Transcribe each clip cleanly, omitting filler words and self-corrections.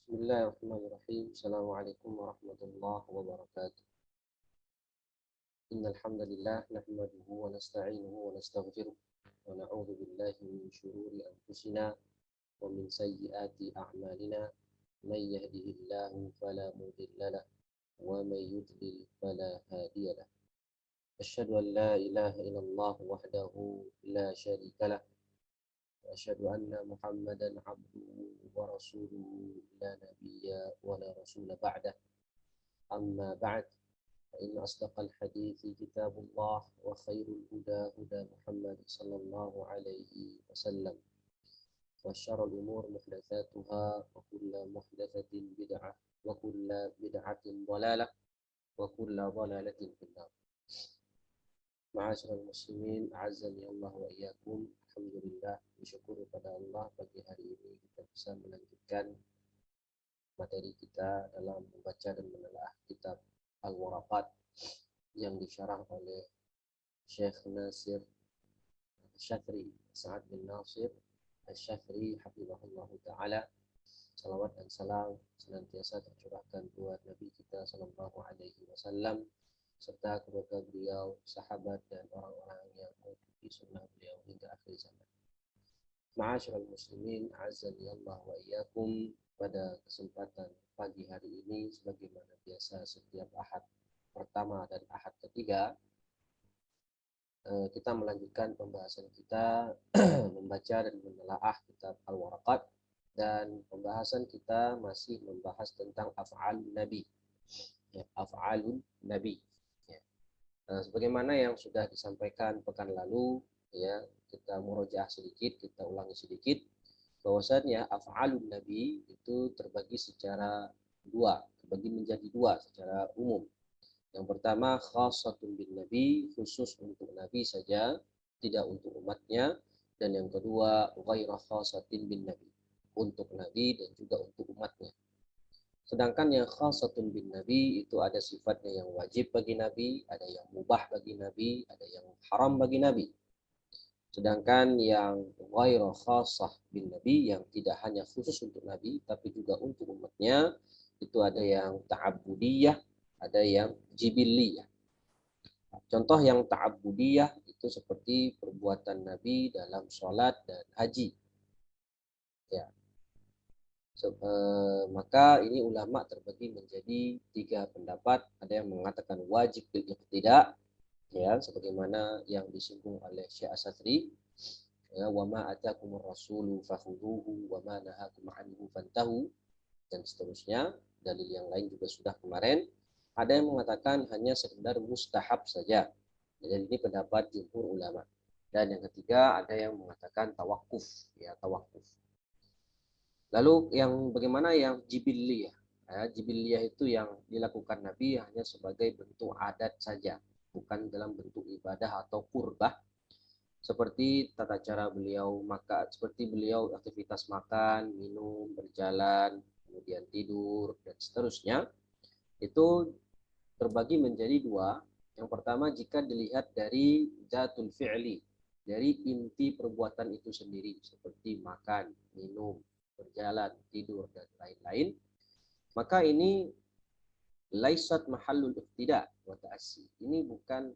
Bismillahirrahmanirrahim. Assalamualaikum warahmatullahi wabarakatuh. Innal hamdalillah nahmaduhu wa nasta'inuhu wa nastaghfiruh wa na'udzu billahi min shururi anfusina wa min sayyiati a'malina. May yahdihillahu fala mudilla lahu wa may yudlil fala hadiya lahu. Asyhadu an la ilaha illallah wahdahu la syarika lah wa asyhadu anna Muhammadan abduhu wa rasuluhu la nabiyya wa la rasula ba'dah. Amma ba'd. فإن أصدق الحديث كتاب الله وخير الهدى هدى محمد صلى الله عليه وسلم وشر الأمور محدثاتها وكل محدثة بدعة وكل بدعة ضلالة وكل ضلالة في النار. Ma'asyiral muslimin, a'azzani Allah wa iyyakum. Alhamdulillah, bersyukur kepada Allah pagi hari ini kita bisa melanjutkan materi kita dalam membaca dan menelaah kitab Al-Waraqat yang disyarah oleh Syekh Nasir Syafri, Sa'ad bin Nasir Syafri hafizahullah ta'ala. Salawat dan salam senantiasa tercurahkan buat Nabi kita sallallahu alaihi wasallam serta keluarga beliau, sahabat dan orang-orang yang mengikuti sunnah beliau hingga akhir zaman. Ma'asyiral muslimin, azani Allah wa iyyakum. Pada kesempatan pagi hari ini sebagaimana biasa setiap Ahad pertama dan Ahad ketiga kita melanjutkan pembahasan kita membaca dan menelaah kitab Al-Waraqat, dan pembahasan kita masih membahas tentang af'alun nabi. Ya, af'alun nabi. Ya. Sebagaimana yang sudah disampaikan pekan lalu, ya, kita murojaah sedikit, kita ulangi sedikit bahwasannya af'alun nabi itu terbagi secara dua, terbagi menjadi dua secara umum. Yang pertama khassatun bin nabi, khusus untuk nabi saja, tidak untuk umatnya. Dan yang kedua ghaira khassatin bin nabi, untuk nabi dan juga untuk umatnya. Sedangkan yang khassatun bin nabi itu ada sifatnya yang wajib bagi nabi, ada yang mubah bagi nabi, ada yang haram bagi nabi. Sedangkan yang ghairu khassah bin nabi, yang tidak hanya khusus untuk nabi tapi juga untuk umatnya, itu ada yang ta'abbudiyah, ada yang jibilliyah. Contoh yang ta'abbudiyah itu seperti perbuatan nabi dalam sholat dan haji. Ya. Maka ini ulama terbagi menjadi tiga pendapat. Ada yang mengatakan wajib bil iqtida, ya, sebagaimana yang disinggung oleh Syekh Asatri, ya, wa ma atakumur rasulu fakhudhuhu wa ma nahakum anhu fantahu, dan seterusnya. Dalil yang lain juga sudah kemarin. Ada yang mengatakan hanya sekedar mustahab saja. Jadi ini pendapat jumhur ulama. Dan yang ketiga ada yang mengatakan tawakuf, ya, tawakuf. Lalu yang bagaimana yang jibiliyah? Ya, jibiliyah itu yang dilakukan Nabi hanya sebagai bentuk adat saja, bukan dalam bentuk ibadah atau kurbah, seperti tata cara beliau maka, seperti beliau aktivitas makan, minum, berjalan, kemudian tidur dan seterusnya. Itu terbagi menjadi dua. Yang pertama jika dilihat dari zatul fi'li, dari inti perbuatan itu sendiri, seperti makan, minum, berjalan, tidur dan lain-lain, maka ini laisat mahallul iqtida wa ta'assi. Ini bukan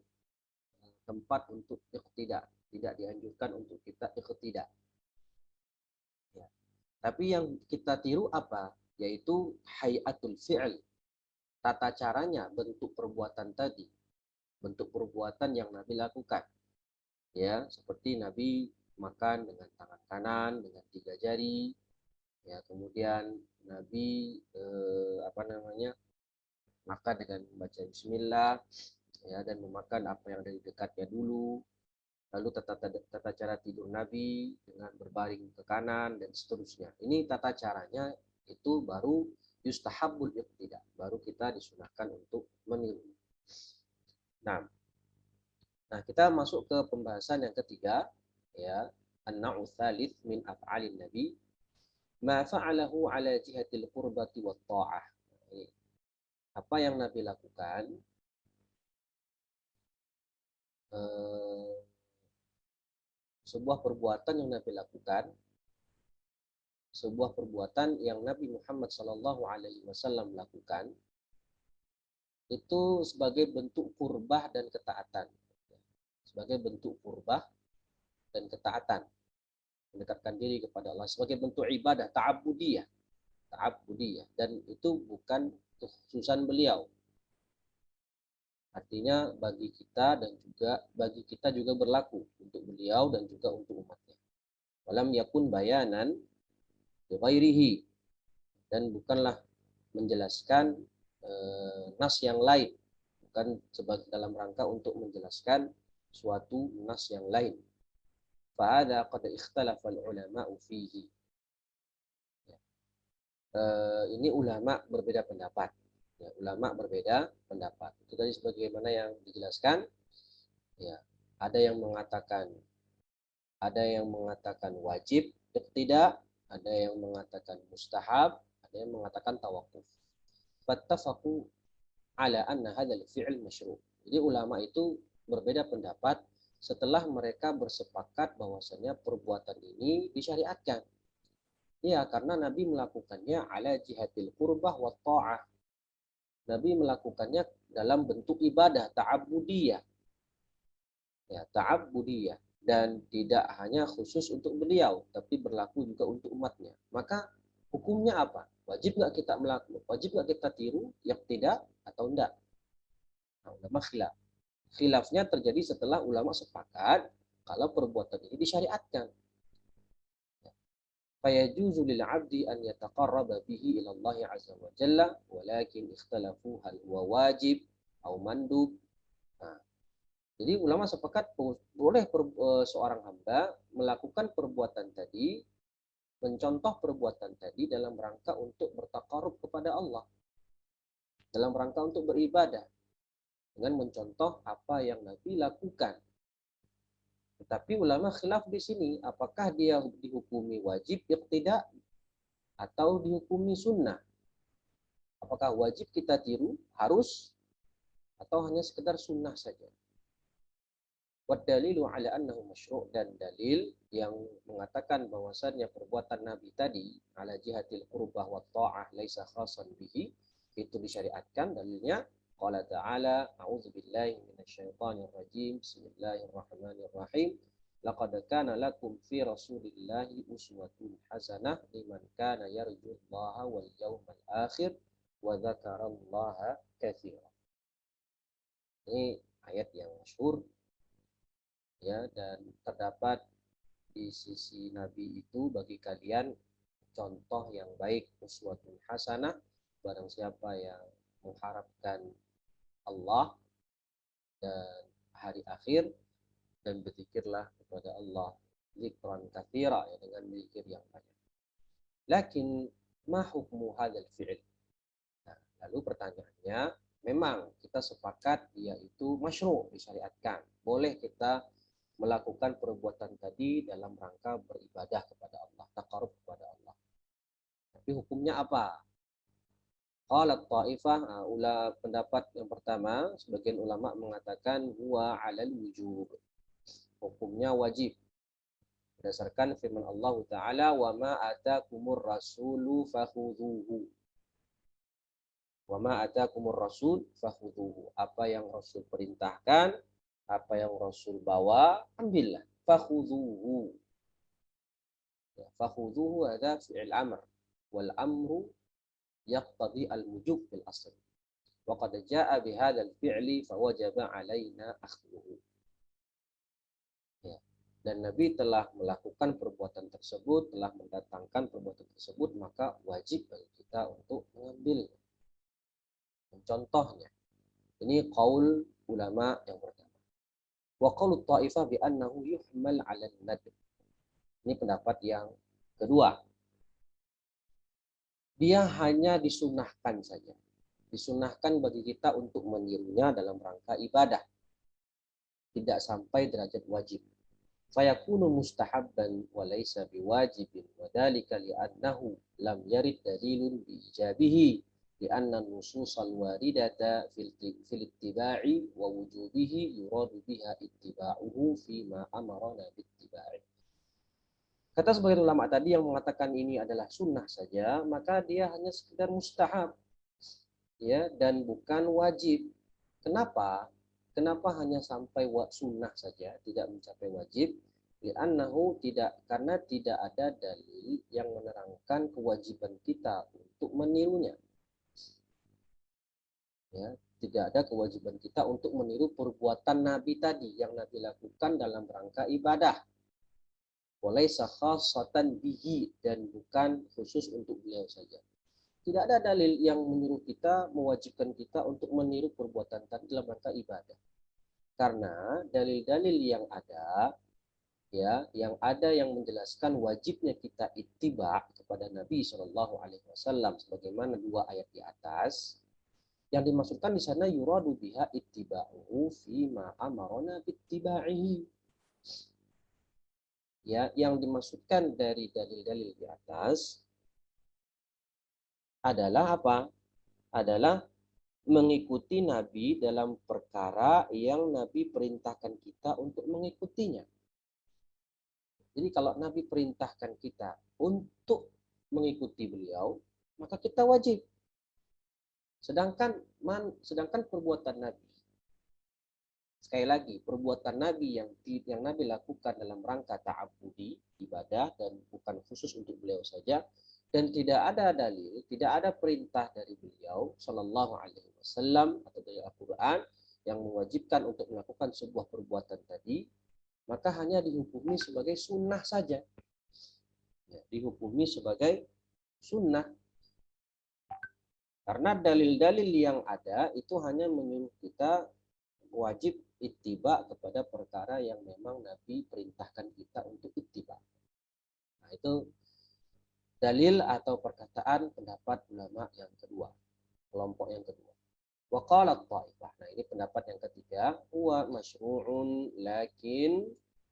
tempat untuk iqtida, tidak dianjurkan untuk kita iqtida. Ya. Tapi yang kita tiru apa? Yaitu hayatul fi'l, tata caranya, bentuk perbuatan tadi, bentuk perbuatan yang Nabi lakukan. Ya, seperti Nabi makan dengan tangan kanan dengan 3 jari, ya, kemudian Nabi makan dengan membaca bismillah, ya, dan memakan apa yang dari dekatnya dulu. Lalu tata cara tidur Nabi dengan berbaring ke kanan dan seterusnya. Ini tata caranya, itu baru yustahabul iqtida, baru kita disunahkan untuk meniru. Nah, kita masuk ke pembahasan yang ketiga, ya, an-naw'u tsalits min af'alin nabi ma fa'alahu ala jihatil qurbati wat tha'ah. Apa yang Nabi lakukan sebuah perbuatan yang Nabi lakukan sebuah perbuatan yang Nabi Muhammad SAW lakukan itu sebagai bentuk qurbah dan ketaatan. Sebagai bentuk qurbah dan ketaatan. Mendekatkan diri kepada Allah sebagai bentuk ibadah, ta'abudiyah. Dan itu bukan kekhususan beliau. Artinya bagi kita juga berlaku untuk beliau dan juga untuk umatnya. Walam yakun bayanan li ghairihi, dan bukanlah menjelaskan nas yang lain, bukan sebagai dalam rangka untuk menjelaskan suatu nas yang lain. Fa'adha qad ikhtalafa al-ulama'u fihi. Ini ulama berbeda pendapat. Ya, ulama berbeda pendapat. Itu tadi sebagaimana yang dijelaskan. Ya, ada yang mengatakan wajib, tidak, ada yang mengatakan mustahab, ada yang mengatakan tawakuf. Fattafaqu ala anna hadzal fi'l masyru'. Jadi ulama itu berbeda pendapat setelah mereka bersepakat bahwasanya perbuatan ini disyariatkan. Ya, karena Nabi melakukannya ala jihatil qurbah wa ta'ah. Nabi melakukannya dalam bentuk ibadah, ta'abudiyah. Ya, ta'abudiyah. Dan tidak hanya khusus untuk beliau, tapi berlaku juga untuk umatnya. Maka hukumnya apa? Wajib nggak kita melakukan? Wajib nggak kita tiru? Yang tidak atau enggak? Nah, ulama khilaf. Khilafnya terjadi setelah ulama sepakat kalau perbuatan ini disyariatkan. Fayajuzu lil 'abdi an yataqarraba bihi ila Allah 'azza wa jalla, walakin ikhtalafu hal huwa wajib atau mandub. Nah, jadi ulama sepakat boleh seorang hamba melakukan perbuatan tadi, mencontoh perbuatan tadi dalam rangka untuk bertaqarrub kepada Allah, dalam rangka untuk beribadah, dengan mencontoh apa yang Nabi lakukan. Tetapi ulama khilaf di sini, apakah dia dihukumi wajib, tidak, atau dihukumi sunnah. Apakah wajib kita tiru, harus, atau hanya sekedar sunnah saja. Wadalilu ala annahu masyru', dan dalil yang mengatakan bahwasannya perbuatan Nabi tadi ala jihatil qurbah wa ta'ah laisa khasan bihi, itu disyariatkan. Dalilnya qala ta'ala a'udzubillahi minasyaitonir rajim bismillahirrahmanirrahim laqad kana lakum fi rasulillahi uswatun hasanah liman kana yarjullaha wal yawmal akhir wa dzakarallaha katsiran. Ini ayat yang masyhur, ya, dan terdapat di sisi Nabi itu bagi kalian contoh yang baik, uswatun hasanah, barang siapa yang mengharapkan Allah dan hari akhir, dan berzikirlah kepada Allah zikran katsira, ya, dengan zikir yang banyak. Lakin ma hukmu hadzal fi'il? Nah, lalu pertanyaannya, memang kita sepakat dia itu masyru', disyariatkan. Boleh kita melakukan perbuatan tadi dalam rangka beribadah kepada Allah, taqarrub kepada Allah. Tapi hukumnya apa? Qalat ta'ifah, pendapat yang pertama, sebagian ulama mengatakan huwa 'alal wujub. Hukumnya wajib. Berdasarkan firman Allah Ta'ala, wa ma atakumur rasulu fakhudhuhu. Wa ma atakumur rasul fakhudhuhu. Apa yang Rasul perintahkan, apa yang Rasul bawa, ambillah. Fakhudhuhu. Ya, fakhudhuhu ada fi'il amr. Wal amru yaqtadi al-wujub fil asl. Wa qad jaa'a bihadzal fi'li fawajaba 'alaina akhdhuhu. Ya. Dan Nabi telah melakukan perbuatan tersebut, telah mendatangkan perbuatan tersebut, maka wajib bagi kita untuk mengambilnya, mencontohnya. Ini qaul ulama yang pertama. Wa qaulu ta'ifah bi annahu yuhmal 'ala an-nadb. Ini pendapat yang kedua. Dia hanya disunahkan saja. Disunahkan bagi kita untuk menirunya dalam rangka ibadah. Tidak sampai derajat wajib. Fayakunu mustahabban wa laysa biwajibin wa dzalika li'annahu lam yarid dalilun bi ijabihi li'anna an-nusus al-waridata fil ittiba'i wa wujubihi yuradu biha ittiba'uhu fi ma amarna bi ittiba'i. Kata sebagian ulama tadi yang mengatakan ini adalah sunnah saja, maka dia hanya sekedar mustahab, ya, dan bukan wajib. Kenapa? Kenapa hanya sampai sunnah saja, tidak mencapai wajib? Li'annahu tidak, karena tidak ada dalil yang menerangkan kewajiban kita untuk menirunya. Ya, tidak ada kewajiban kita untuk meniru perbuatan Nabi tadi yang Nabi lakukan dalam rangka ibadah. Walaysa khassatan bihi, dan bukan khusus untuk beliau saja. Tidak ada dalil yang menyuruh kita, mewajibkan kita untuk meniru perbuatan tadi dalam rangka ibadah. Karena dalil-dalil yang ada, ya, yang menjelaskan wajibnya kita ittiba kepada Nabi Shallallahu Alaihi Wasallam, sebagaimana dua ayat di atas. Yang dimaksudkan di sana yuradu biha ittiba'uhu fi ma amarona bittiba'ihi. Ya, yang dimaksudkan dari dalil-dalil di atas adalah apa? Adalah mengikuti Nabi dalam perkara yang Nabi perintahkan kita untuk mengikutinya. Jadi kalau Nabi perintahkan kita untuk mengikuti beliau, maka kita wajib. Sedangkan perbuatan Nabi, sekali lagi, perbuatan Nabi yang Nabi lakukan dalam rangka ta'abbudi, ibadah, dan bukan khusus untuk beliau saja, dan tidak ada dalil, tidak ada perintah dari beliau Shallallahu Alaihi Wasallam atau dari Al-Quran yang mewajibkan untuk melakukan sebuah perbuatan tadi, maka hanya dihukumi sebagai sunnah saja. Ya, dihukumi sebagai sunnah. Karena dalil-dalil yang ada itu hanya menyuruh kita wajib ittiba kepada perkara yang memang Nabi perintahkan kita untuk ittiba. Nah, itu dalil atau perkataan pendapat ulama yang kedua, kelompok yang kedua. Wa qalat ta'ifah. Nah, ini pendapat yang ketiga, huwa masyru'un lakin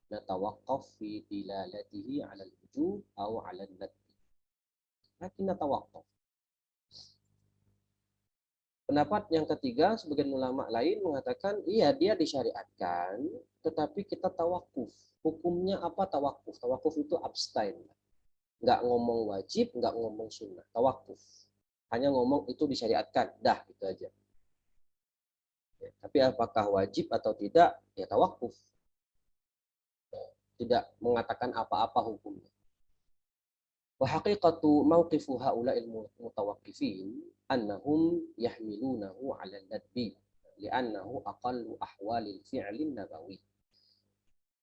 natawaqqaf fi dilalatihi 'ala al-wujub aw 'ala an-nadb. Lakin natawaqqaf. Pendapat yang ketiga, sebagian ulama lain mengatakan, iya dia disyariatkan, tetapi kita tawakuf. Hukumnya apa tawakuf? Tawakuf itu abstain. Nggak ngomong wajib, nggak ngomong sunnah. Tawakuf. Hanya ngomong itu disyariatkan. Dah, itu aja. Ya, tapi apakah wajib atau tidak? Ya tawakuf. Tidak mengatakan apa-apa hukumnya. وحقيقة موقف هؤلاء المتوقفين أنهم يحملونه على الندب لأنه أقل أحوال الفعل النبوي.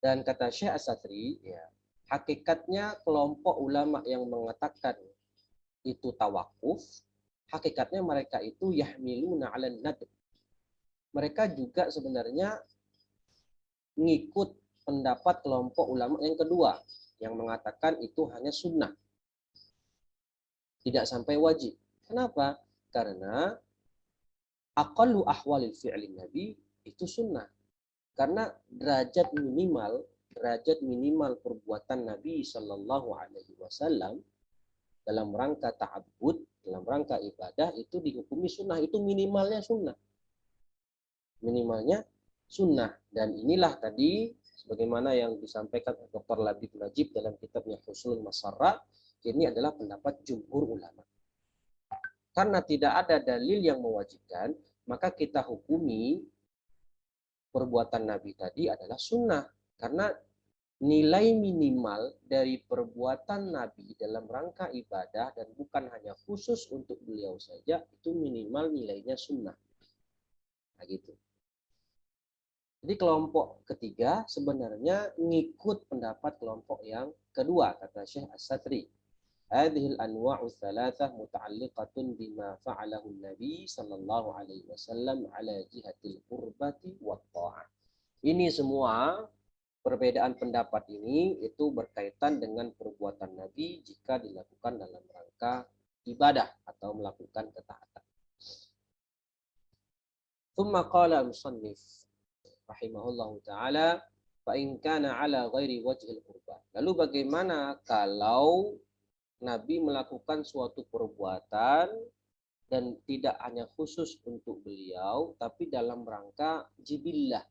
Dan kata Syekh As-Satri, ya, hakikatnya kelompok ulama yang mengatakan itu tawakuf, hakikatnya mereka itu yahmiluna 'ala nadb. Mereka juga sebenarnya ngikut pendapat kelompok ulama yang kedua yang mengatakan itu hanya sunnah. Tidak sampai wajib. Kenapa? Karena aqallu ahwalil fi'lin nabi itu sunnah. Karena derajat minimal perbuatan Nabi Shallallahu Alaihi Wasallam dalam rangka ta'abbud, dalam rangka ibadah itu dihukumi sunnah. Itu minimalnya sunnah. Minimalnya sunnah. Dan inilah tadi sebagaimana yang disampaikan Dr. Labib Najib dalam kitabnya Husnul Masarra, ini adalah pendapat jumhur ulama. Karena tidak ada dalil yang mewajibkan, maka kita hukumi perbuatan Nabi tadi adalah sunnah. Karena nilai minimal dari perbuatan Nabi dalam rangka ibadah dan bukan hanya khusus untuk beliau saja, itu minimal nilainya sunnah. Nah, gitu. Jadi kelompok ketiga sebenarnya ngikut pendapat kelompok yang kedua, kata Syekh As-Satri. هذه الأنواع الثلاثة متعلقة بما فعله النبي صلى الله عليه وسلم على جهة القربة والطاعة. Ini semua perbedaan pendapat ini itu berkaitan dengan perbuatan Nabi jika dilakukan dalam rangka ibadah atau melakukan ketaatan. ثم قال المصنف رحمه الله تعالى فإن كان على غير وجه القربة. Lalu bagaimana kalau Nabi melakukan suatu perbuatan dan tidak hanya khusus untuk beliau, tapi dalam rangka jibillah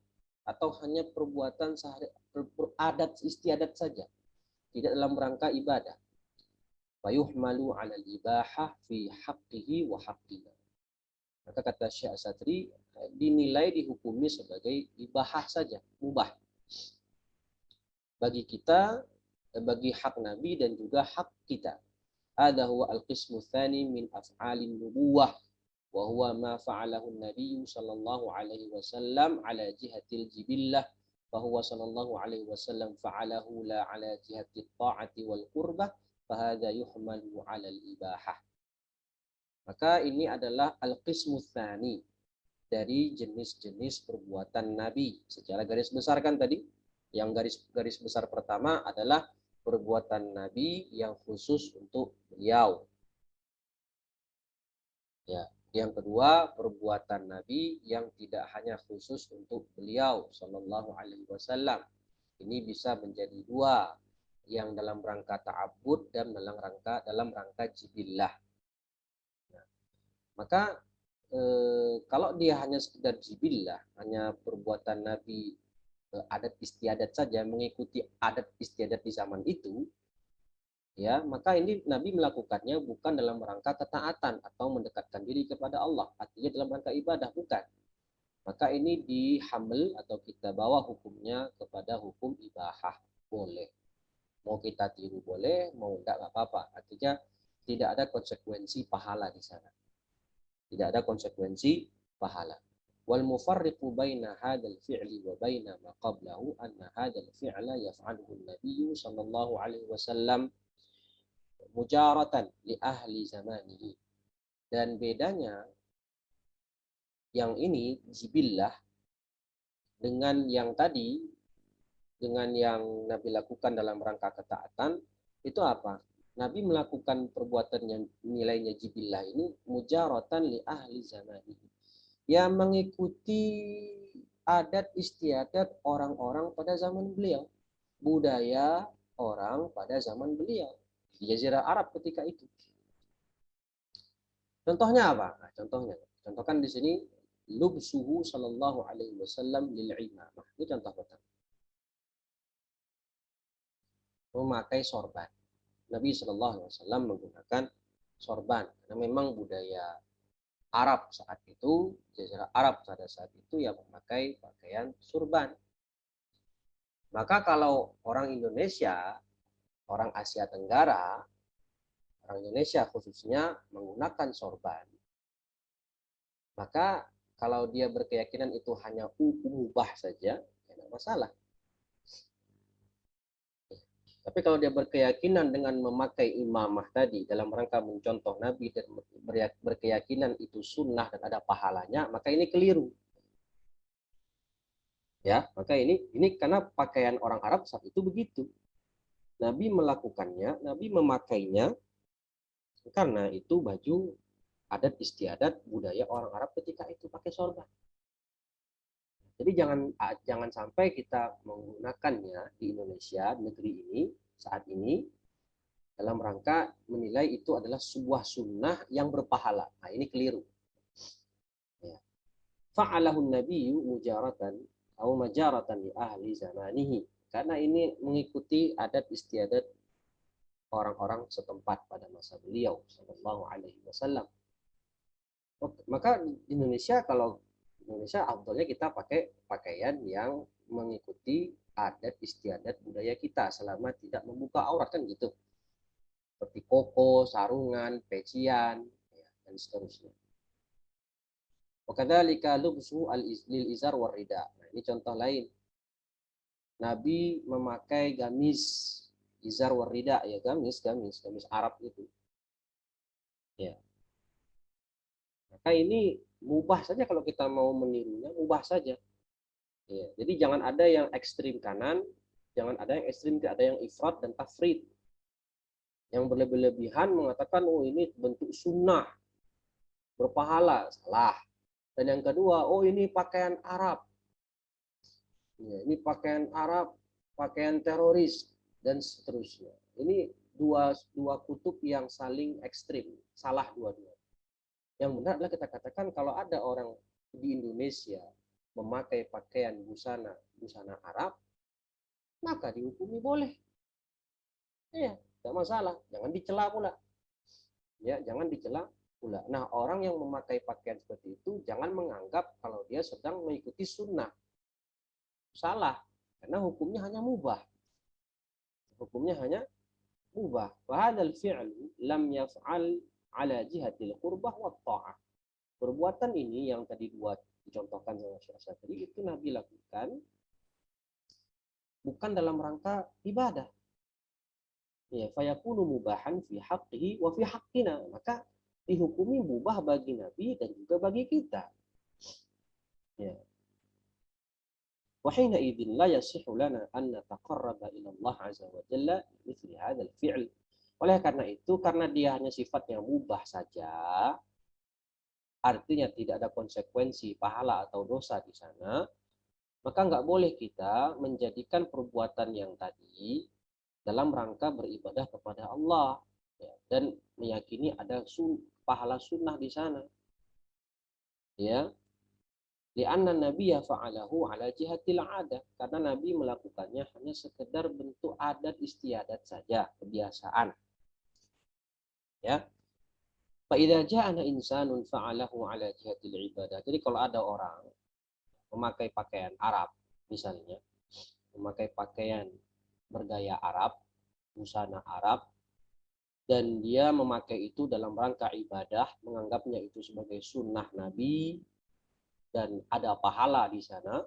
atau hanya perbuatan sehari adat istiadat saja. tidak dalam rangka ibadah. Fayuhmalu 'alal ibahah fi haqqihi wa haqqina. Maka kata Syekh Asatri, dinilai dihukumi sebagai ibahah saja, mubah. Bagi kita, bagi hak Nabi dan juga hak kita. Hadza huwa al-qismu tsani min af'alin nubuwah wa huwa ma fa'alahu an-nabiy sallallahu alaihi wasallam ala jihatil jibillah fa huwa sallallahu alaihi wasallam fa'alahu la ala jihati ta'ati wal qurbah fa hadza yuhmalu 'ala al-ibahah. Maka ini adalah al-qismu tsani dari jenis-jenis perbuatan Nabi. Secara garis besar kan tadi, yang garis besar pertama adalah perbuatan Nabi yang khusus untuk beliau. Ya, yang kedua perbuatan Nabi yang tidak hanya khusus untuk beliau Shallallahu Alaihi Wasallam. Ini bisa menjadi dua, yang dalam rangka ta'abbud dan dalam rangka jibillah. Nah, maka kalau dia hanya sekedar jibillah, hanya perbuatan Nabi adat istiadat saja, mengikuti adat istiadat di zaman itu, ya, maka ini Nabi melakukannya bukan dalam rangka ketaatan atau mendekatkan diri kepada Allah, artinya dalam rangka ibadah, bukan. Maka ini dihamil atau kita bawa hukumnya kepada hukum ibahah, boleh. Mau kita tiru boleh, mau enggak apa-apa. Artinya tidak ada konsekuensi pahala di sana. Tidak ada konsekuensi pahala. Wal mufarriqu baina hadzal fi'li wa baina ma qablahu anna hadzal fi'la yaf'aluhu an-nabiy sallallahu alaihi wasallam mujaratan li ahli zamanihi. Dan bedanya yang ini jibillah dengan yang tadi, dengan yang Nabi lakukan dalam rangka ketaatan, itu apa? Nabi melakukan perbuatan yang nilainya jibillah ini mujaratan li ahli zamanihi, yang mengikuti adat istiadat orang-orang pada zaman beliau, budaya orang pada zaman beliau di Jazirah Arab ketika itu. Contohnya apa? Nah, contohkan di sini lubsuhu sallallahu alaihi wasallam lil imamah. Ini contoh pertama. Memakai sorban. Nabi sallallahu alaihi wasallam menggunakan sorban karena memang budaya Arab saat itu, Jazirah Arab pada saat itu yang memakai pakaian surban. Maka kalau orang Indonesia, orang Asia Tenggara, orang Indonesia khususnya menggunakan sorban, maka kalau dia berkeyakinan itu hanya mubah saja, tidak masalah. Tapi kalau dia berkeyakinan dengan memakai imamah tadi dalam rangka mencontoh Nabi dan berkeyakinan itu sunnah dan ada pahalanya, maka ini keliru. Ya, maka ini karena pakaian orang Arab saat itu begitu. Nabi melakukannya, Nabi memakainya karena itu baju adat istiadat budaya orang Arab ketika itu pakai sorban. Jadi jangan sampai kita menggunakannya di Indonesia, negeri ini, saat ini, dalam rangka menilai itu adalah sebuah sunnah yang berpahala. Nah, ini keliru. Ya. Fa'alahun nabiyyu mujaratan atau majaratan li ahli zamanihi. Karena ini mengikuti adat istiadat orang-orang setempat pada masa beliau sallallahu alaihi wasallam. Maka di Indonesia, kalau Indonesia awalnya kita pakai pakaian yang mengikuti adat istiadat budaya kita selama tidak membuka aurat kan gitu, seperti koko, sarungan, pecian, ya, dan seterusnya. Wakadzalika lubsu al-lil izar warida. Nah, ini contoh lain. Nabi memakai gamis izar warida, ya gamis Arab itu. Ya. Maka ini mubah saja kalau kita mau menirunya, mubah saja. Ya, jadi jangan ada yang ekstrim kanan, jangan ada yang ekstrim, ada yang ifrat dan tafrid. Yang berlebihan mengatakan, oh ini bentuk sunnah, berpahala, salah. Dan yang kedua, oh ini pakaian Arab. Ya, ini pakaian Arab, pakaian teroris, dan seterusnya. Ini dua kutub yang saling ekstrim, salah dua-dua. Yang benar adalah kita katakan kalau ada orang di Indonesia memakai pakaian busana Arab, maka dihukumi boleh. Iya, tidak masalah. Jangan dicela pula. Ya, jangan dicela pula. Nah, orang yang memakai pakaian seperti itu jangan menganggap kalau dia sedang mengikuti sunnah. Salah, karena hukumnya hanya mubah. Hukumnya hanya mubah. Fahadal fi'lu lam yaf'al ala jihatil qurbah wa ta'ah. Perbuatan ini yang tadi dicontohkan sama Syekh Syafii itu Nabi lakukan bukan dalam rangka ibadah. Ya, fayakunu mubahan fi haqqihi wa fi haqqina. Maka dihukumi mubah bagi Nabi dan juga bagi kita. Ya. Wa hina idzin la yasihu lana an nataqarraba ila Allah azza wa jalla mithli hadzal fi'l. Oleh karena itu, karena dia hanya sifatnya mubah saja, artinya tidak ada konsekuensi pahala atau dosa di sana, maka nggak boleh kita menjadikan perbuatan yang tadi dalam rangka beribadah kepada Allah, ya, dan meyakini ada pahala sunnah di sana, ya. Lianna Nabiya fa'alahu ala jihatil adah, karena Nabi melakukannya hanya sekedar bentuk adat istiadat saja, kebiasaan, ya. Fa idza ja'ana insanun fa'alahu ala jihatil ibadah. Jadi kalau ada orang memakai pakaian Arab misalnya, memakai pakaian bergaya Arab, busana Arab, dan dia memakai itu dalam rangka ibadah, menganggapnya itu sebagai sunnah Nabi dan ada pahala di sana,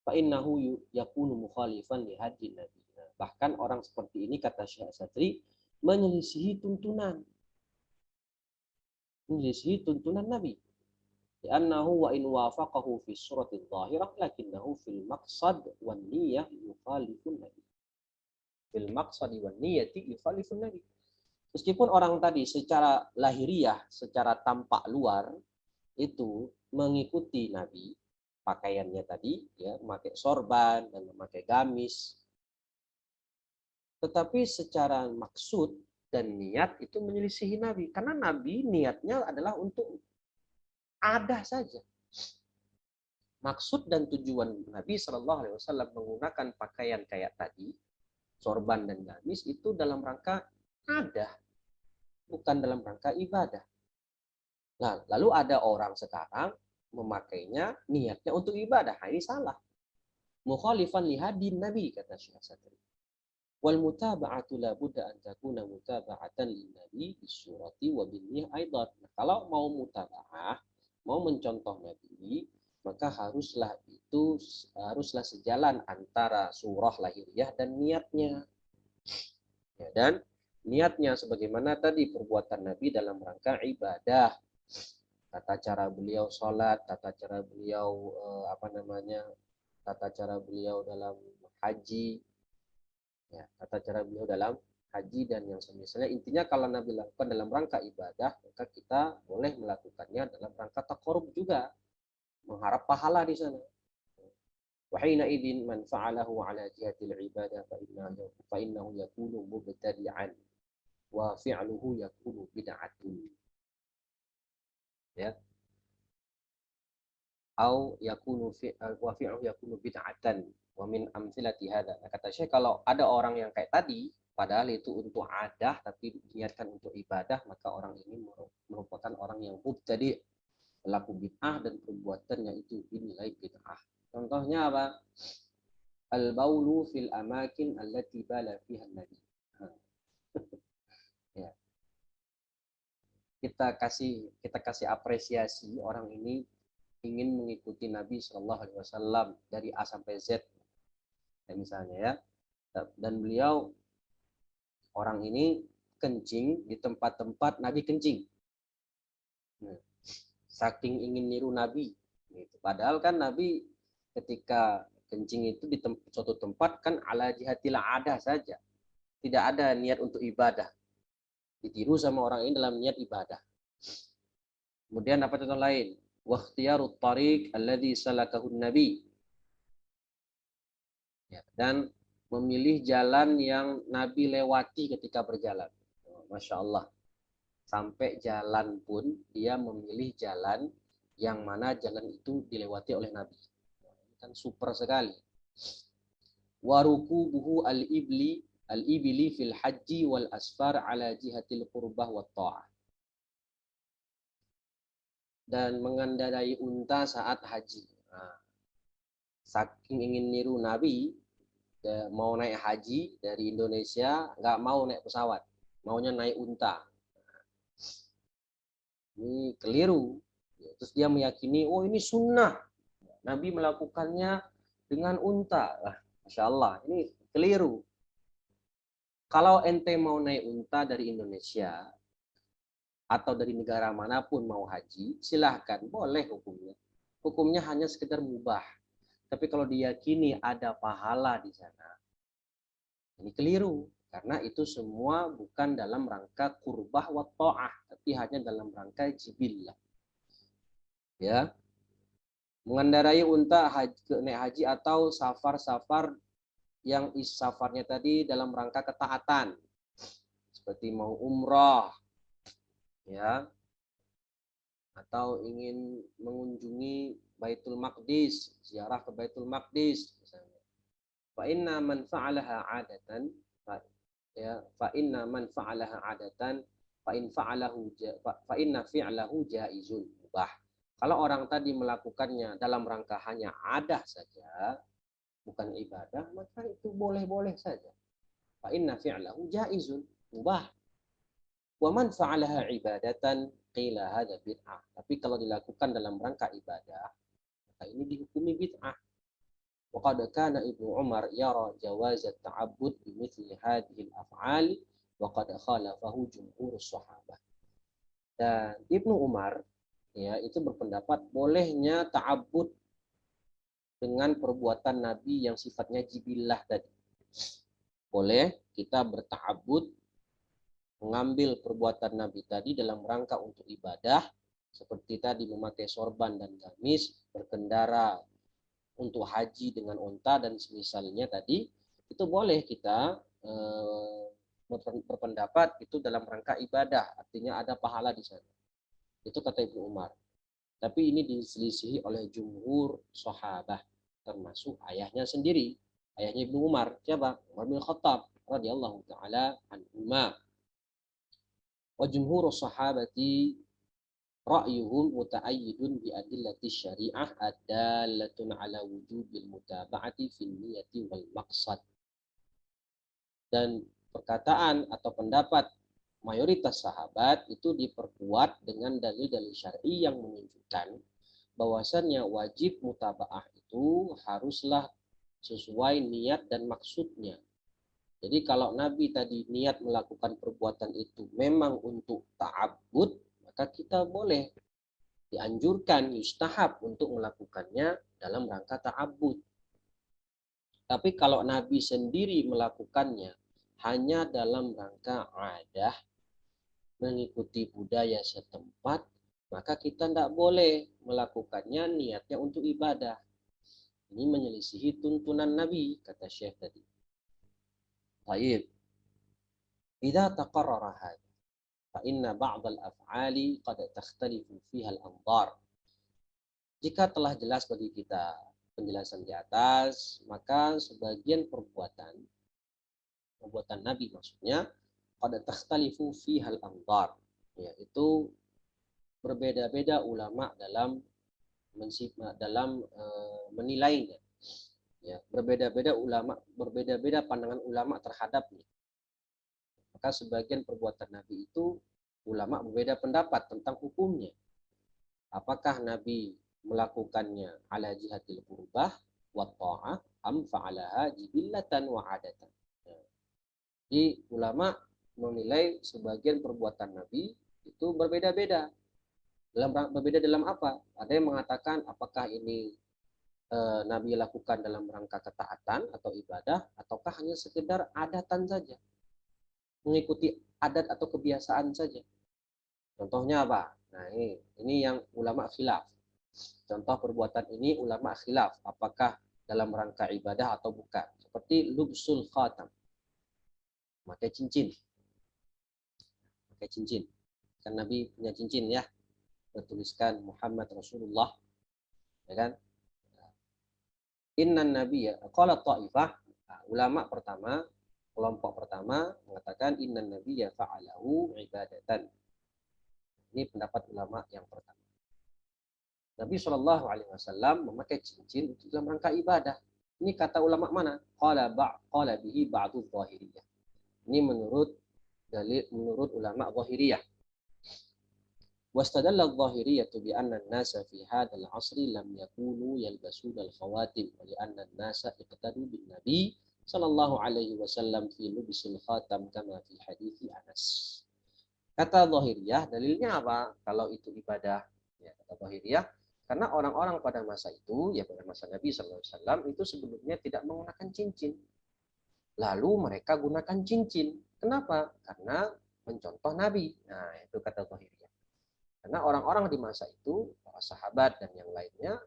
fa innahu yakunu mukhalifan li hadyi Nabi. Bahkan orang seperti ini, kata Syekh Satri, menyelisihi tuntunan Nabi. Li'annahu wa in wafaqahu fi suratil zahirah lakinnahu fil maqsad wan niyyah yukhalifun Nabi. Fil maqsad wan niyyati yukhalifun Nabi. Meskipun orang tadi secara lahiriah, secara tampak luar itu mengikuti Nabi, pakaiannya tadi, ya, memakai sorban dan memakai gamis, tetapi secara maksud dan niat itu menyelisihi Nabi, karena Nabi niatnya adalah untuk ada saja. Maksud dan tujuan Nabi Shallallahu Alaihi Wasallam menggunakan pakaian kayak tadi, sorban dan gamis, itu dalam rangka ada, bukan dalam rangka ibadah. Nah, lalu ada orang sekarang memakainya niatnya untuk ibadah. Nah, ini salah. Mukhalifan lihadin Nabi, kata Syekh Satri. Wal mutaba'atu la budda an takuna mutaba'atan lin Nabi bisurati wa binniyah aidan. Nah, kalau mau mutaba'ah, mau mencontoh Nabi, maka haruslah sejalan antara surah lahiriah dan niatnya. Ya, dan niatnya sebagaimana tadi perbuatan Nabi dalam rangka ibadah. Tata cara beliau sholat, tata cara beliau tata cara beliau dalam haji, ya, tata cara beliau dalam haji dan yang semisalnya. Intinya kalau Nabi lakukan dalam rangka ibadah, maka kita boleh melakukannya dalam rangka taqarrub juga, mengharap pahala di sana. Wa hina idzin man fa'alahu ala jihatil ibadah fa innahu yakunu mubtadi'an wa fi'luhu yakunu bid'atun. Ya. Au yakunu wa fi'luhu yakunu bid'atan wa min amthilati hadza. Nah, kata Syekh, kalau ada orang yang kayak tadi padahal itu untuk adah tapi diniatkan untuk ibadah, maka orang ini merupakan orang yang mubtadi', pelaku bid'ah, dan perbuatannya itu dinilai bid'ah. Contohnya apa? Al-baulu fil amakin allati bala fiha nabi. Ya. Kita kasih apresiasi orang ini ingin mengikuti Nabi Shallallahu Alaihi Wasallam dari A sampai Z, ya, misalnya, ya, dan beliau, orang ini kencing di tempat-tempat Nabi kencing. Nah, saking ingin niru Nabi, gitu. Padahal kan Nabi ketika kencing itu di suatu tempat kan ala jihatil ada saja, tidak ada niat untuk ibadah. Ditiru sama orang ini dalam niat ibadah. Kemudian apa contoh lain? Wakhtiyarut tariq alladhi salakahun nabi. Ya, dan memilih jalan yang Nabi lewati ketika berjalan. Masya Allah. Sampai jalan pun dia memilih jalan yang mana jalan itu dilewati oleh Nabi. Ini kan super sekali. Warukubuhu al-ibli al-ibili fil haji wal asfar ala jihatil qurbah wa ta'ah. Dan mengendarai unta saat haji. Nah, saking ingin niru Nabi, mau naik haji dari Indonesia, nggak mau naik pesawat, maunya naik unta. Ini keliru. Terus dia meyakini, oh ini sunnah, Nabi melakukannya dengan unta. Masya Allah, ini keliru. Kalau ente mau naik unta dari Indonesia, atau dari negara manapun mau haji, silahkan, boleh hukumnya. Hukumnya hanya sekedar mubah. Tapi kalau diyakini ada pahala di sana, ini keliru. Karena itu semua bukan dalam rangka kurbah wa ta'ah, tapi hanya dalam rangka jibillah. Ya, mengendarai unta naik haji atau safar-safar yang safarnya tadi dalam rangka ketaatan, seperti mau umrah, ya, atau ingin mengunjungi Baitul Maqdis, ziarah ke Baitul Maqdis misalnya. Fa inna man fa'alaha 'adatan, ya, fa inna man fa'alaha 'adatan fa in fa'alahu fa inna fi'lahu jaizun, mubah. Kalau orang tadi melakukannya dalam rangka hanya adah saja, bukan ibadah, maka itu boleh-boleh saja. Fa inna fi'lahu jaizun, mubah. Wa man fa'alaha ibadatan qila hadza bid'ah. Tapi kalau dilakukan dalam rangka ibadah, maka ini dihukumi bid'ah. Wa qad kana Ibnu Umar yara jawaz at-ta'abbud bi mithli hadhihi al-af'ali wa qad khalafahu jumhurus sahabah. Dan Ibnu Umar, ya, itu berpendapat bolehnya ta'abbud dengan perbuatan Nabi yang sifatnya jibillah tadi. Boleh kita berta'abbud mengambil perbuatan Nabi tadi dalam rangka untuk ibadah, seperti tadi memakai sorban dan gamis, berkendara untuk haji dengan unta dan semisalnya tadi, itu boleh kita berpendapat itu dalam rangka ibadah, artinya ada pahala di sana. Itu kata Ibnu Umar. Tapi ini diselisihi oleh jumhur sahabah, termasuk ayahnya sendiri, ayahnya Ibnu Umar. Siapa? Umar bin Khattab radhiyallahu taala anhuma. Wa jumhur sahabati ra'yuhum muta'ayyidun bi adillati syari'ah adallatun ala wujubil mutaba'ati fil niyati wal maqsad. Dan perkataan atau pendapat mayoritas sahabat itu diperkuat dengan dalil-dalil syar'i yang menunjukkan bahwasannya wajib mutaba'ah itu haruslah sesuai niat dan maksudnya. Jadi kalau Nabi tadi niat melakukan perbuatan itu memang untuk ta'abbud, maka kita boleh dianjurkan, yustahab untuk melakukannya dalam rangka ta'abbud. Tapi kalau Nabi sendiri melakukannya hanya dalam rangka adah, mengikuti budaya setempat, maka kita tidak boleh melakukannya niatnya untuk ibadah. Ini menyelisihi tuntunan Nabi, kata Syekh tadi. Baik. Idza taqarrara hadza fa inna ba'd al-af'ali qad takhtalifu fiha al-anzar. Jika telah jelas bagi kita penjelasan di atas, maka sebagian perbuatan Nabi maksudnya qad takhtalifu fiha al-anzar, yaitu berbeda-beda ulama dalam menilainya. Ya, berbeda-beda ulama, berbeda-beda pandangan ulama terhadapnya. Maka sebagian perbuatan Nabi itu ulama berbeda pendapat tentang hukumnya. Apakah Nabi melakukannya ala jihatil qurbah wa ta'ah am fa'alaha jibillatan wa adatan. Jadi ulama menilai sebagian perbuatan Nabi itu berbeda-beda. Berbeda dalam apa? Ada yang mengatakan apakah ini Nabi lakukan dalam rangka ketaatan atau ibadah, ataukah hanya sekedar adatan saja, mengikuti adat atau kebiasaan saja. Contohnya apa? Nah, ini yang ulama khilaf. Contoh perbuatan ini ulama khilaf, apakah dalam rangka ibadah atau bukan. Seperti lubsul khatam, pakai cincin. Pakai cincin. Kan Nabi punya cincin ya, bertuliskan Muhammad Rasulullah, ya kan? Innan nabiyya qala ta'ifah, ulama pertama Kelompok pertama mengatakan innan nabiyya fa'alahu ibadatan. Ini pendapat ulama yang pertama. Nabi Shallallahu Alaihi Wasallam memakai cincin untuk dalam rangka ibadah. Ini kata ulama mana? Qala bihi ba'du zahiriyah. Ini menurut ulama zahiriyah. واستدل الظاهرية بأن الناس في هذا العصر لم يكونوا يلبسون الخواتم ولأن الناس اقتدوا بالنبي صلى الله عليه وسلم في لبس الخاتم كما في حديث أنس. Kata zahiriyah, dalilnya apa? Kalau itu ibadah, ya, kata zahiriyah, karena orang-orang pada masa itu, ya pada masa Nabi SAW itu sebelumnya tidak menggunakan cincin. Lalu mereka gunakan cincin. Kenapa? Karena mencontoh Nabi. Nah, itu kata zahiriyah. Karena orang-orang di masa itu, para sahabat dan yang lainnya,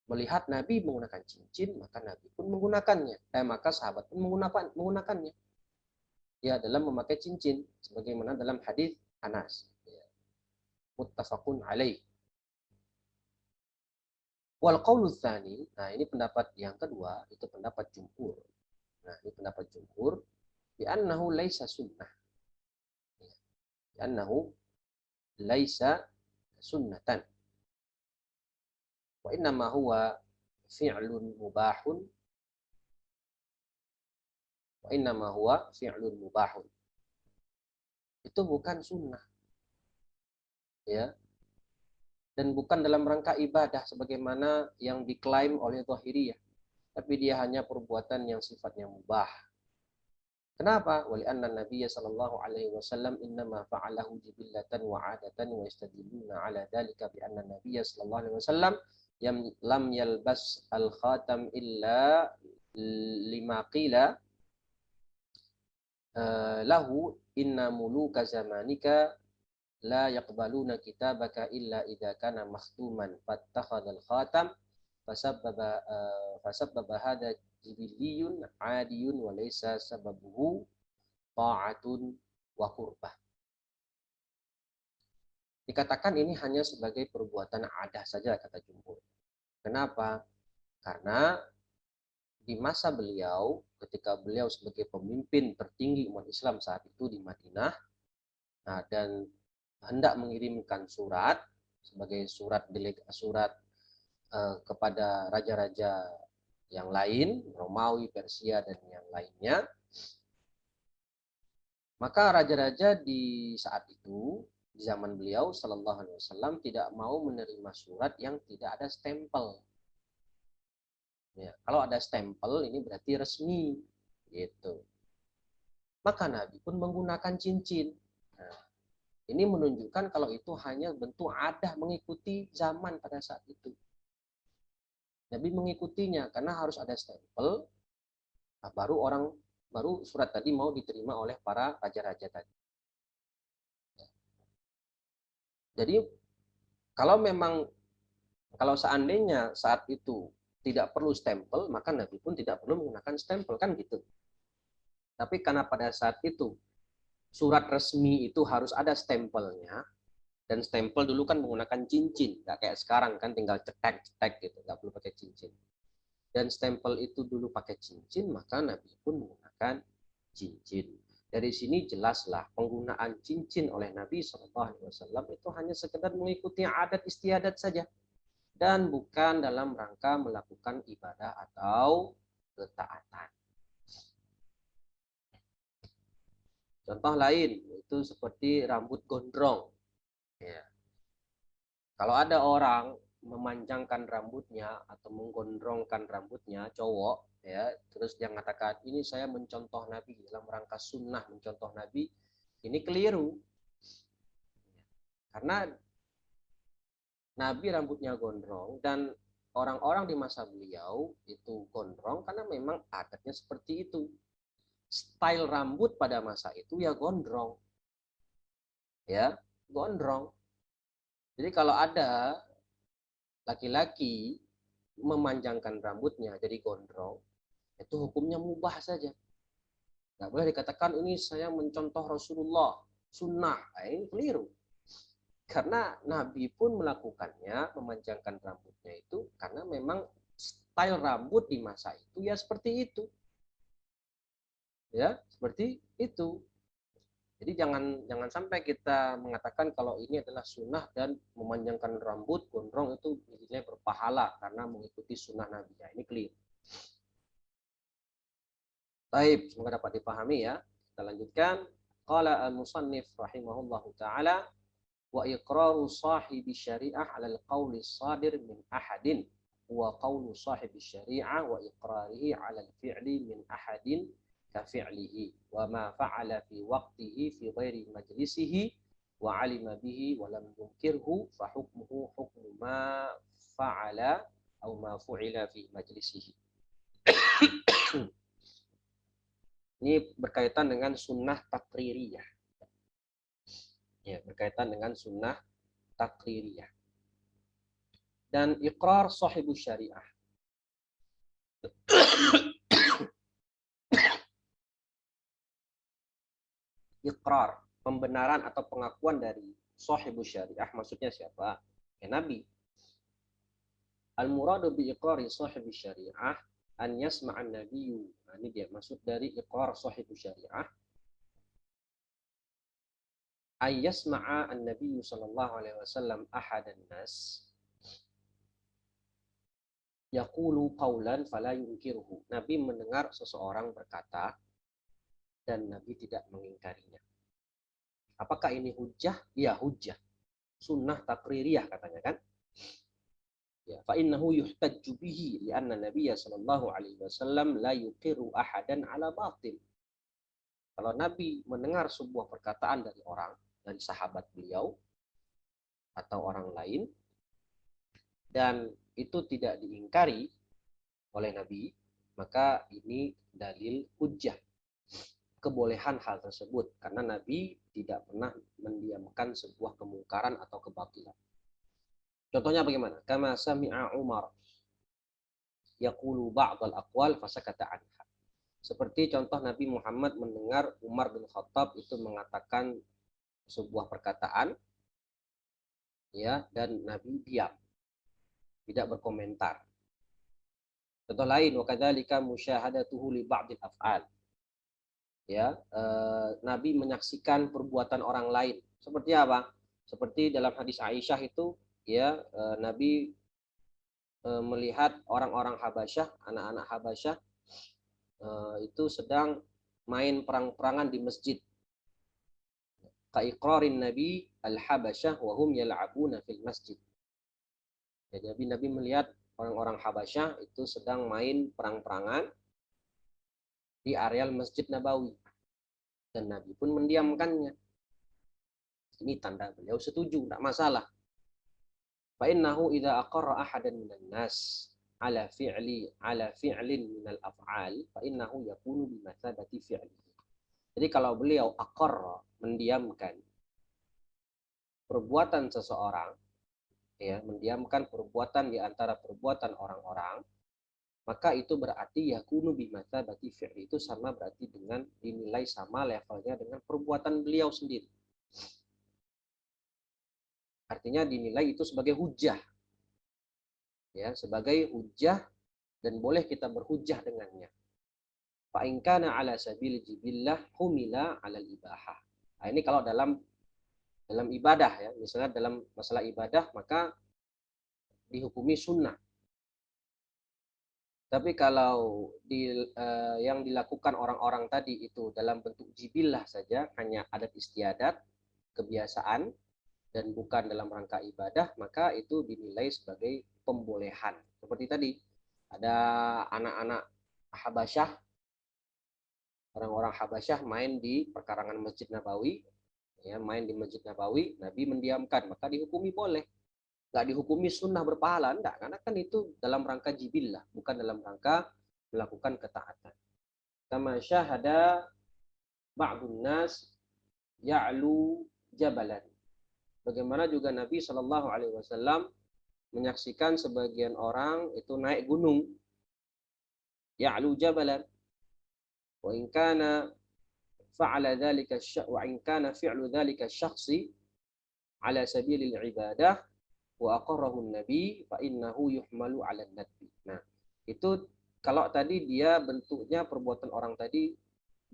melihat Nabi menggunakan cincin, maka Nabi pun menggunakannya. Maka sahabat pun menggunakannya. Ya, dalam memakai cincin. Sebagaimana dalam hadis Anas. Ya. Muttafaqun alaih. Wal qaulu tsani, nah ini pendapat yang kedua, itu pendapat jumhur. Nah, ini pendapat jumhur, bi annahu laisa sunnah. Bi annahu laisa sunnatan wa innama huwa fi'lun mubahun itu bukan sunnah, ya, dan bukan dalam rangka ibadah sebagaimana yang diklaim oleh zahiriyah, tapi dia hanya perbuatan yang sifatnya mubah. Kenapa? Wali anna Nabiya sallallahu alaihi wasallam innama fa'alahu jibillatan wa 'adatan wa yastadilluna 'ala dzalika bi anna Nabiya sallallahu alaihi wasallam lam yalbas al-khatam illa lima qila lahu inna muluka zamanika la yaqbaluna kitabaka illa idza kana makhtuman fattakhadha al-khatam fasabbaba hadha jibilliyun adiyun wa laysa sababuhu ta'atun wa qurbah. Dikatakan ini hanya sebagai perbuatan adah saja, kata jumhur. Kenapa? Karena di masa beliau, ketika beliau sebagai pemimpin tertinggi umat Islam saat itu di Madinah, dan hendak mengirimkan surat sebagai surat kepada raja-raja yang lain, Romawi, Persia, dan yang lainnya, maka raja-raja di saat itu, di zaman beliau Sallallahu Alaihi Wasallam, tidak mau menerima surat yang tidak ada stempel. Ya, kalau ada stempel ini berarti resmi, gitu. Maka Nabi pun menggunakan cincin. Nah, ini menunjukkan kalau itu hanya bentuk adah mengikuti zaman pada saat itu. Nabi mengikutinya karena harus ada stempel, baru surat tadi mau diterima oleh para raja-raja tadi. Jadi kalau seandainya saat itu tidak perlu stempel, maka Nabi pun tidak perlu menggunakan stempel, kan gitu. Tapi karena pada saat itu surat resmi itu harus ada stempelnya, dan stempel dulu kan menggunakan cincin, nggak kayak sekarang kan tinggal cetek gitu, nggak perlu pakai cincin. Dan stempel itu dulu pakai cincin, maka Nabi pun menggunakan cincin. Dari sini jelaslah penggunaan cincin oleh Nabi SAW itu hanya sekedar mengikuti adat istiadat saja, dan bukan dalam rangka melakukan ibadah atau ketaatan. Contoh lain itu seperti rambut gondrong. Ya. Kalau ada orang memanjangkan rambutnya atau menggondrongkan rambutnya, cowok, ya, terus dia mengatakan ini saya mencontoh Nabi dalam rangka sunnah mencontoh Nabi, ini keliru. Karena Nabi rambutnya gondrong dan orang-orang di masa beliau itu gondrong karena memang adatnya seperti itu. Style rambut pada masa itu ya gondrong. Ya, gondrong. Jadi kalau ada laki-laki memanjangkan rambutnya jadi gondrong, itu hukumnya mubah saja. Nggak boleh dikatakan ini saya mencontoh Rasulullah, sunnah. Ini keliru. Karena Nabi pun melakukannya, memanjangkan rambutnya itu, karena memang style rambut di masa itu ya seperti itu. Ya, seperti itu. Jadi jangan sampai kita mengatakan kalau ini adalah sunnah dan memanjangkan rambut gondrong itu dinilai berpahala karena mengikuti sunnah Nabi. Ya, ini clear. Baik, semoga dapat dipahami ya. Kita lanjutkan. Qala al-musannif rahimahullahu taala wa iqraru sahibi syariah 'ala al-qawli sadir min ahadin wa qawlu sahibi syariah wa iqrarihi 'ala al-fi'li min ahadin ka fi'lihi wa ma fa'ala fi waqtihi fi ghairi majlisihi wa 'alima bihi wa lam yunkirhu fa hukmuhu hukmu ma fa'ala aw ma fu'ila fi majlisihi. Ini berkaitan dengan sunnah takririyah. Ya, berkaitan dengan sunnah takririyah. Dan iqrar sahibu syariah. Iqrar, pembenaran atau pengakuan dari sahibu syariah, maksudnya siapa? Ya, Nabi. Al-muradu bi iqrari sahibu syariah an yasma'an nabiyyu. Nah, ini dia maksud dari iqrar sahibu syariah. Ay yasma'a an-nabiyyu sallallahu alaihi wasallam ahadan nas yaqulu qawlan fala yunkiruhu. Nabi mendengar seseorang berkata dan Nabi tidak mengingkarinya. Apakah ini hujjah? Ya, hujjah. Sunnah takririyah katanya kan? Ya, fa innahu yuhtajju bihi li'anna Nabiyya sallallahu alaihi wasallam la yuqiru ahadan ala batil. Kalau Nabi mendengar sebuah perkataan dari orang, dari sahabat beliau atau orang lain dan itu tidak diingkari oleh Nabi, maka ini dalil hujjah kebolehan hal tersebut karena Nabi tidak pernah mendiamkan sebuah kemungkaran atau kebatilan. Contohnya bagaimana? Kama sami'a Umar yaqulu ba'dal aqwal fasakata anha. Seperti contoh Nabi Muhammad mendengar Umar bin Khattab itu mengatakan sebuah perkataan ya dan Nabi diam, tidak berkomentar. Contoh lain, wa kadzalika musyahadatuhu li ba'dil af'al. Ya, Nabi menyaksikan perbuatan orang lain. Seperti apa? Seperti dalam hadis Aisyah itu ya, Nabi melihat orang-orang Habasyah, anak-anak Habasyah itu sedang main perang-perangan di masjid. Kaiqrarin Nabi al-Habasyah wa hum yal'abuna fil masjid. Jadi Nabi melihat orang-orang Habasyah itu sedang main perang-perangan di areal Masjid Nabawi dan Nabi pun mendiamkannya. Ini tanda beliau setuju, tidak masalah. Fa innahu idza aqarra ahadan minan nas ala fi'lin minal af'al fa innahu yakunu bimathabati fi'li. Jadi kalau beliau aqarra, mendiamkan perbuatan seseorang, ya, mendiamkan perbuatan di antara perbuatan orang-orang, maka itu berarti yakunu bimathabati fi'li, itu sama berarti dengan dinilai sama levelnya dengan perbuatan beliau sendiri. Artinya dinilai itu sebagai hujjah. Ya, sebagai hujjah dan boleh kita berhujjah dengannya. Fa in kana ala sabil jibillah humila ala ibahah. Nah, ini kalau dalam ibadah ya, misalnya dalam masalah ibadah maka dihukumi sunnah. Tapi kalau yang dilakukan orang-orang tadi itu dalam bentuk jibillah saja, hanya adat istiadat, kebiasaan, dan bukan dalam rangka ibadah, maka itu dinilai sebagai pembolehan. Seperti tadi, ada anak-anak Habasyah, orang-orang Habasyah main di perkarangan Masjid Nabawi, ya, main di Masjid Nabawi, Nabi mendiamkan, maka dihukumi boleh. Nggak dihukumi sunnah berpahala, enggak, karena kan itu dalam rangka jibillah, bukan dalam rangka melakukan ketaatan. Kama syahada ba'dun nas ya'lu jabalan. Bagaimana juga Nabi Shallallahu Alaihi Wasallam menyaksikan sebagian orang itu naik gunung, ya'lu jabalan. Wa in kana fa'ala dzalika wa in kana fi'lu dzalika syakhsi ala sabilil ibadah wa aqarrahu an-nabi fa innahu yuhmalu 'ala an-nadbi. Nah, itu kalau tadi dia bentuknya perbuatan orang tadi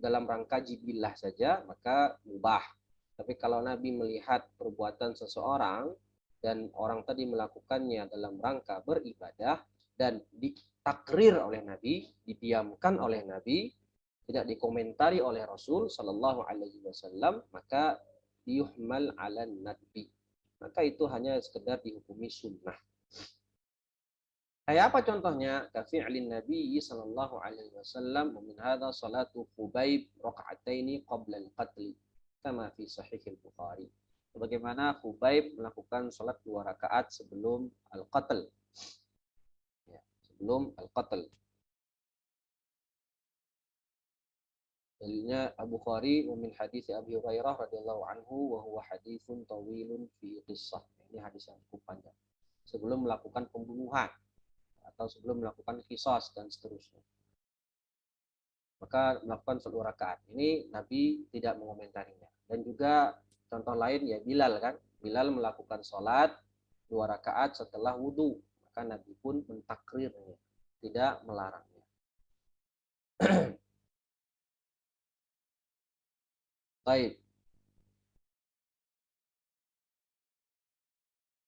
dalam rangka jibillah saja, maka mubah. Tapi kalau Nabi melihat perbuatan seseorang dan orang tadi melakukannya dalam rangka beribadah dan ditakrir oleh Nabi, didiamkan oleh Nabi, tidak dikomentari oleh Rasul Shallallahu Alaihi Wasallam, maka yuhmal ala nadbi. Maka itu hanya sekedar dihukumi sunnah. Kayak apa contohnya? Kafi'lin Nabi sallallahu alaihi wasallam min hadza salatu Khubayb raka'ataini qabla al-qatl kama fi sahih al-Bukhari. Bagaimana Khubayb melakukan salat 2 rakaat sebelum al-qatl. Ya, sebelum al-qatl. Dalilnya Al-Bukhari min hadis Abi Hurairah radhiyallahu anhu wa huwa haditsun tawilun fi qissah. Ini hadis yang cukup panjang. Sebelum melakukan pembunuhan atau sebelum melakukan qisas dan seterusnya. Maka melakukan 2 rakaat. Ini Nabi tidak mengomentarinya. Dan juga contoh lain ya Bilal kan. Bilal melakukan sholat 2 rakaat setelah wudhu. Maka Nabi pun mentakrirnya. Tidak melarangnya. Baik.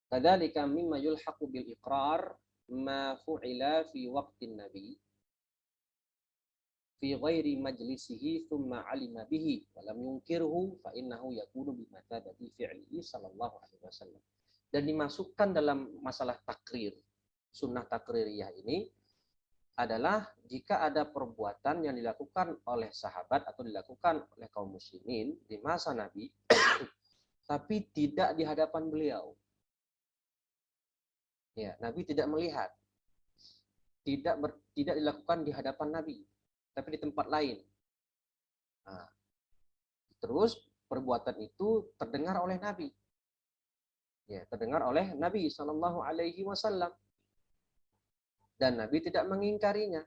Kadzalika mimma yulhaqu bil iqrar ma fu'ila fi waqtin nabi fi ghairi majlisihi thumma alima bihi wa lam yunkirhu fa innahu yakunu bi mathabati fi'lihi sallallahu alaihi wasallam. Dan dimasukkan dalam masalah takrir, sunnah takririyah ini adalah jika ada perbuatan yang dilakukan oleh sahabat atau dilakukan oleh kaum muslimin di masa Nabi tapi tidak di hadapan beliau. Ya, Nabi tidak melihat. Tidak dilakukan di hadapan Nabi, tapi di tempat lain. Nah, terus perbuatan itu terdengar oleh Nabi. Ya, terdengar oleh Nabi Shallallahu Alaihi Wasallam. Dan Nabi tidak mengingkarinya.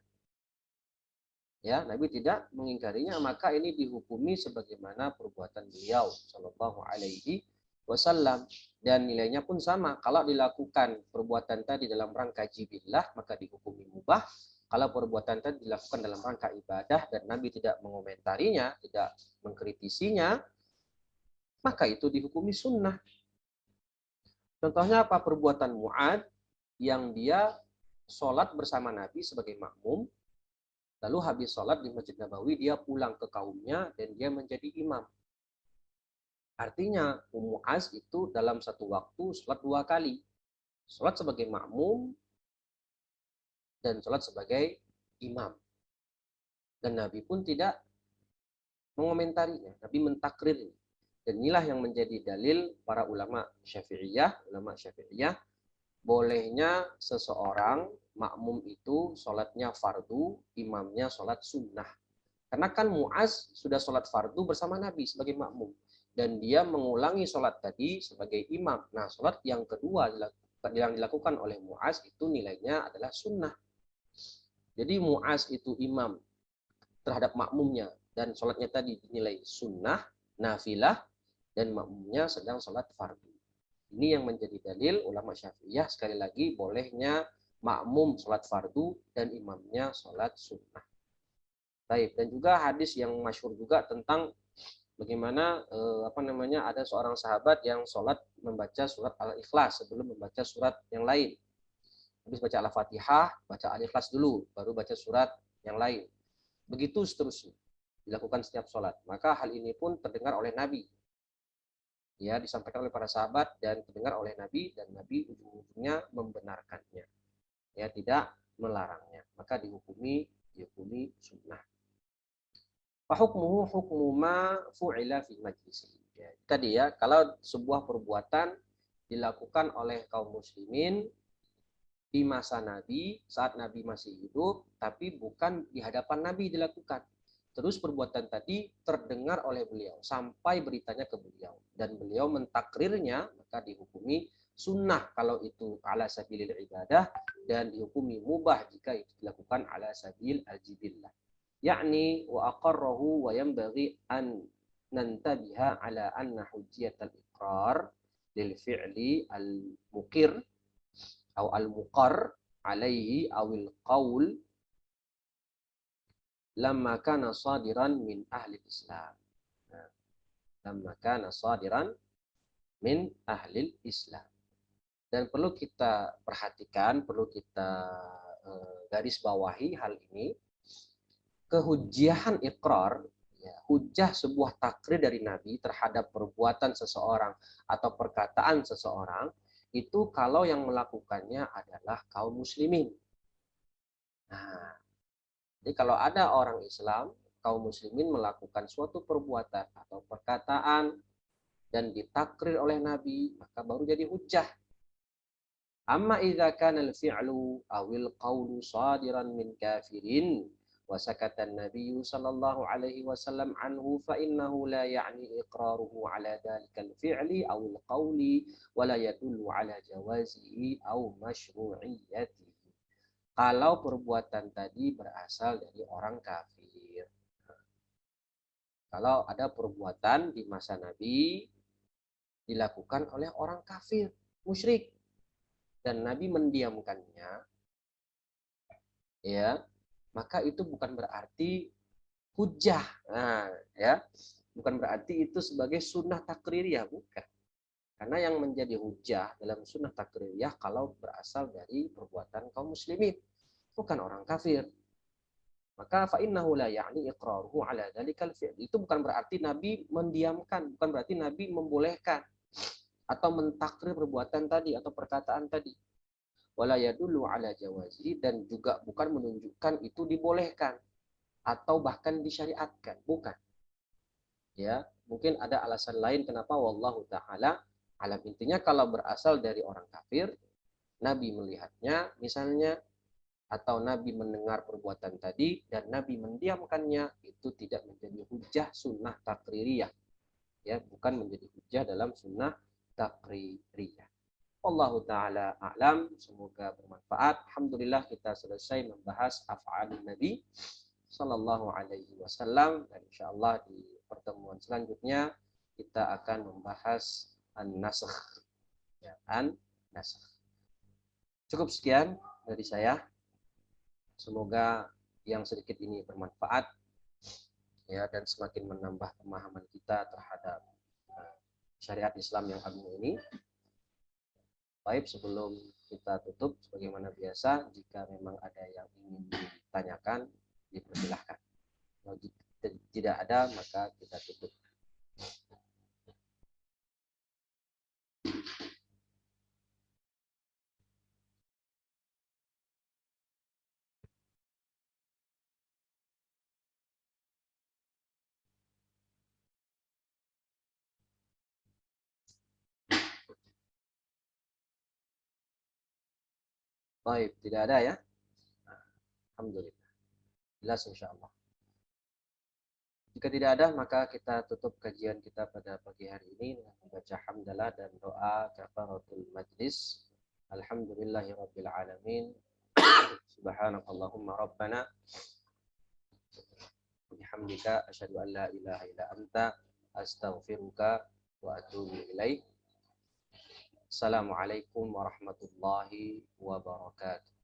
Ya, Nabi tidak mengingkarinya, maka ini dihukumi sebagaimana perbuatan beliau Shallallahu Alaihi Wasallam. Dan nilainya pun sama. Kalau dilakukan perbuatan tadi dalam rangka jibillah, maka dihukumi mubah. Kalau perbuatan tadi dilakukan dalam rangka ibadah dan Nabi tidak mengomentarinya, tidak mengkritisinya, maka itu dihukumi sunnah. Contohnya apa? Perbuatan Mu'ad yang dia sholat bersama Nabi sebagai makmum, lalu habis sholat di Masjid Nabawi, dia pulang ke kaumnya dan dia menjadi imam. Artinya Mu'az itu dalam satu waktu sholat 2 kali. Sholat sebagai makmum dan sholat sebagai imam. Dan Nabi pun tidak mengomentarinya. Nabi mentakrirnya. Dan inilah yang menjadi dalil para ulama Syafi'iyah. Bolehnya seseorang makmum itu sholatnya fardu, imamnya sholat sunnah. Karena kan Mu'az sudah sholat fardu bersama Nabi sebagai makmum. Dan dia mengulangi sholat tadi sebagai imam. Nah, sholat yang kedua yang dilakukan oleh Mu'az itu nilainya adalah sunnah. Jadi Mu'az itu imam terhadap makmumnya. Dan sholatnya tadi dinilai sunnah, nafilah, dan makmumnya sedang sholat fardu. Ini yang menjadi dalil ulama Syafi'iyah sekali lagi bolehnya makmum sholat fardu dan imamnya sholat sunnah. Baik, dan juga hadis yang masyhur juga tentang bagaimana ada seorang sahabat yang sholat membaca surat Al-Ikhlas sebelum membaca surat yang lain. Habis baca Al-Fatihah, baca Al-Ikhlas dulu, baru baca surat yang lain. Begitu seterusnya dilakukan setiap sholat. Maka hal ini pun terdengar oleh Nabi. Ya, disampaikan oleh para sahabat dan terdengar oleh Nabi, dan Nabi ujung-ujungnya membenarkannya. Ya, tidak melarangnya. Maka dihukumi sunnah. Fahukmuhu hukmu ma fu'ila fi majlisi. Ya, tadi ya, kalau sebuah perbuatan dilakukan oleh kaum muslimin di masa Nabi, saat Nabi masih hidup, tapi bukan di hadapan Nabi dilakukan. Terus perbuatan tadi terdengar oleh beliau, sampai beritanya ke beliau. Dan beliau mentakrirnya, maka dihukumi sunnah kalau itu ala sabilil ibadah, dan dihukumi mubah jika itu dilakukan ala sabil al-jibillah. Yakni wa aqarrahu wa yanbaghi an nantabiha ala anna hujjiyat al-iqrar lil fi'li al-muqir atau al-muqar alaihi awil qaul lamma kana sadiran min ahli Islam. Nah, lamma kana sadiran min ahli Islam. Dan perlu kita perhatikan, perlu kita garis bawahi hal ini, kehujjahan iqrar, ya, hujjah sebuah takrir dari Nabi terhadap perbuatan seseorang atau perkataan seseorang, itu kalau yang melakukannya adalah kaum muslimin. Nah, jadi kalau ada orang Islam, kaum muslimin melakukan suatu perbuatan atau perkataan dan ditakrir oleh Nabi, maka baru jadi hujjah. Amma idza kana al-fi'lu awil qawlu sadiran min kafirin wa sakata an-nabiy sallallahu alaihi wasallam anhu fa innahu la ya'ni iqraruhu ala dhalika al-fi'li aw al-qawli wa la yadullu ala jawazihi aw mashru'iyyatihi. Kalau perbuatan tadi berasal dari orang kafir. Kalau ada perbuatan di masa Nabi dilakukan oleh orang kafir, musyrik, dan Nabi mendiamkannya, ya, maka itu bukan berarti hujjah. Nah, ya, bukan berarti itu sebagai sunnah takririyah, bukan. Karena yang menjadi hujjah dalam sunnah takririyah kalau berasal dari perbuatan kaum muslimin, bukan orang kafir. Maka fa innahu la ya'ni iqraruhu ala dzalikal fi'l. Itu bukan berarti Nabi mendiamkan, bukan berarti Nabi membolehkan atau mentakrir perbuatan tadi atau perkataan tadi. Wala yadullu ala jawazi, dan juga bukan menunjukkan itu dibolehkan atau bahkan disyariatkan, bukan. Ya, mungkin ada alasan lain kenapa, wallahu taala alam. Intinya kalau berasal dari orang kafir, Nabi melihatnya misalnya, atau Nabi mendengar perbuatan tadi dan Nabi mendiamkannya, itu tidak menjadi hujjah sunnah takririyah, ya, bukan menjadi hujjah dalam sunnah takririyah. Allahu taala a'lam. Semoga bermanfaat. Alhamdulillah kita selesai membahas af'alun Nabi sallallahu alaihi wasallam, dan insyaallah di pertemuan selanjutnya kita akan membahas an-nasakh, ya, an-nasakh. Cukup sekian dari saya. Semoga yang sedikit ini bermanfaat, ya, dan semakin menambah pemahaman kita terhadap syariat Islam yang agung ini. Baik, sebelum kita tutup, sebagaimana biasa, jika memang ada yang ingin ditanyakan, dipersilahkan. Kalau tidak ada, maka kita tutup. Baik, tidak ada ya? Alhamdulillah. Jelas insyaallah. Jika tidak ada, maka kita tutup kajian kita pada pagi hari ini dengan membaca hamdalah dan doa kafaratul majlis. Alhamdulillahirabbil alamin. Subhanakallahumma rabbana bihamdika asyhadu an la ilaha illa anta astaghfiruka wa atubu ilaik. Assalamualaikum warahmatullahi wabarakatuh.